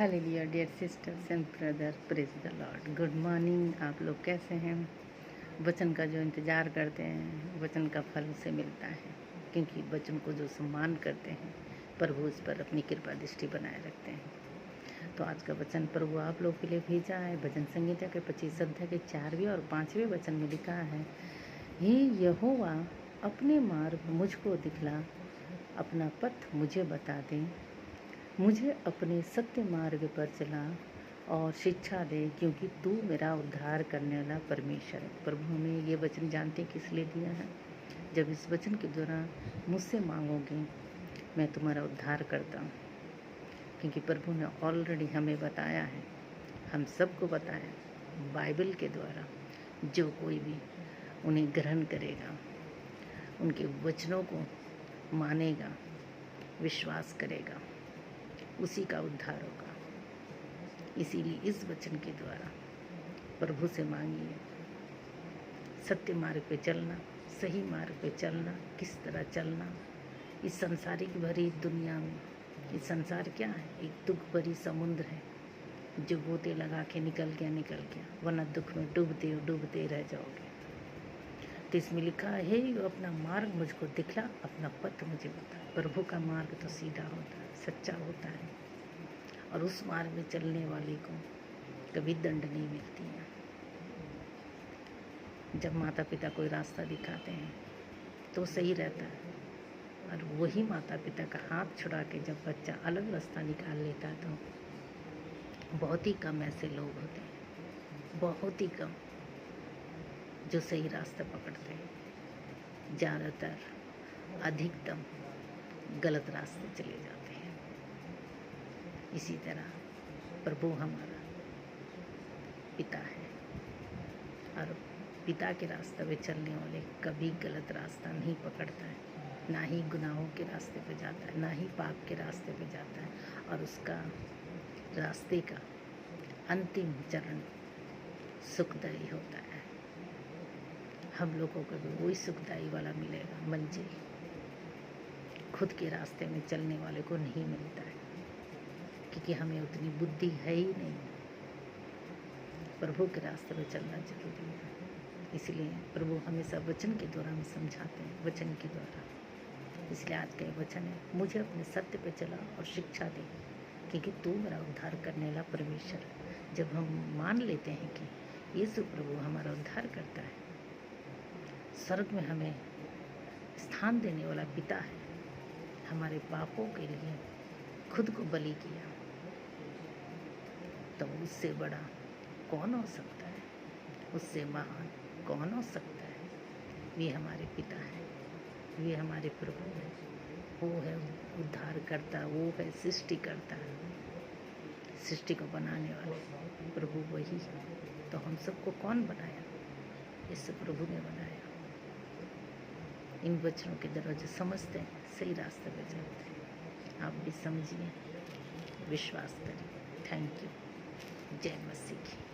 Hallelujah dear sisters and brother, praise the lord. Good morning. आप लोग कैसे हैं? वचन का जो इंतज़ार करते हैं वचन का फल उसे मिलता है, क्योंकि वचन को जो सम्मान करते हैं प्रभु उस पर अपनी कृपा दृष्टि बनाए रखते हैं। तो आज का वचन प्रभु आप लोग के लिए भेजा है। भजन संहिता के 25 अध्याय के 4वें और 5वें वचन में लिखा है, हे यहोवा अपने मार्ग मुझको दिखला, अपना पथ मुझे बता दे, मुझे अपने सत्य मार्ग पर चला और शिक्षा दे, क्योंकि तू मेरा उद्धार करने वाला परमेश्वर है। प्रभु हमें ये वचन जानते किस लिए दिया है? जब इस वचन के द्वारा मुझसे मांगोगे मैं तुम्हारा उद्धार करता हूँ, क्योंकि प्रभु ने ऑलरेडी हमें बताया है, हम सबको बताया बाइबल के द्वारा। जो कोई भी उन्हें ग्रहण करेगा, उनके वचनों को मानेगा, विश्वास करेगा, उसी का उद्धार होगा। इसीलिए इस वचन के द्वारा प्रभु से मांगिए सत्य मार्ग पे चलना, सही मार्ग पे चलना, किस तरह चलना। इस संसारिक भरी दुनिया में, इस संसार क्या है? एक दुख भरी समुद्र है, जो गोते लगा के निकल गया, वरना दुख में डूबते रह जाओगे। तो इसमें लिखा है, अपना मार्ग मुझको दिखला, अपना पथ मुझे बता। प्रभु का मार्ग तो सीधा होता है, सच्चा होता है, और उस मार्ग में चलने वाले को कभी दंड नहीं मिलती है। जब माता पिता कोई रास्ता दिखाते हैं तो सही रहता है, और वही माता पिता का हाथ छुड़ा के जब बच्चा अलग रास्ता निकाल लेता है तो बहुत ही कम ऐसे लोग होते हैं, बहुत ही कम जो सही रास्ता पकड़ते हैं। ज़्यादातर अधिकतम गलत रास्ते चले जाते हैं। इसी तरह प्रभु हमारा पिता है, और पिता के रास्ते पे चलने वाले कभी गलत रास्ता नहीं पकड़ता है, ना ही गुनाहों के रास्ते पे जाता है, ना ही पाप के रास्ते पे जाता है, और उसका रास्ते का अंतिम चरण सुखदायी होता है। हम लोगों को भी वही सुखदायी वाला मिलेगा मंजिल, खुद के रास्ते में चलने वाले को नहीं मिलता है, क्योंकि हमें उतनी बुद्धि है ही नहीं। प्रभु के रास्ते पर चलना जरूरी है। इसलिए प्रभु हमेशा वचन के द्वारा हमें समझाते हैं, वचन के द्वारा। इसलिए आज का वचन है, मुझे अपने सत्य पे चला और शिक्षा दे, क्योंकि तू मेरा उद्धार करने वाला परमेश्वर है। जब हम मान लेते हैं कि यीशु प्रभु हमारा उद्धार करता है, स्वर्ग में हमें स्थान देने वाला पिता है, हमारे पापों के लिए खुद को बलि किया, तो उससे बड़ा कौन हो सकता है? उससे महान कौन हो सकता है? वे हमारे पिता हैं, वे हमारे प्रभु हैं। वो है उद्धार करता, वो है सृष्टि करता, सृष्टि को बनाने वाले प्रभु वही है। तो हम सबको कौन बनाया? इससे प्रभु ने बनाया। इन वचनों के दरवाजे समझते हैं, सही रास्ते पे चलते हैं। आप भी समझिए, विश्वास करिए। Thank you. जय मसीह की।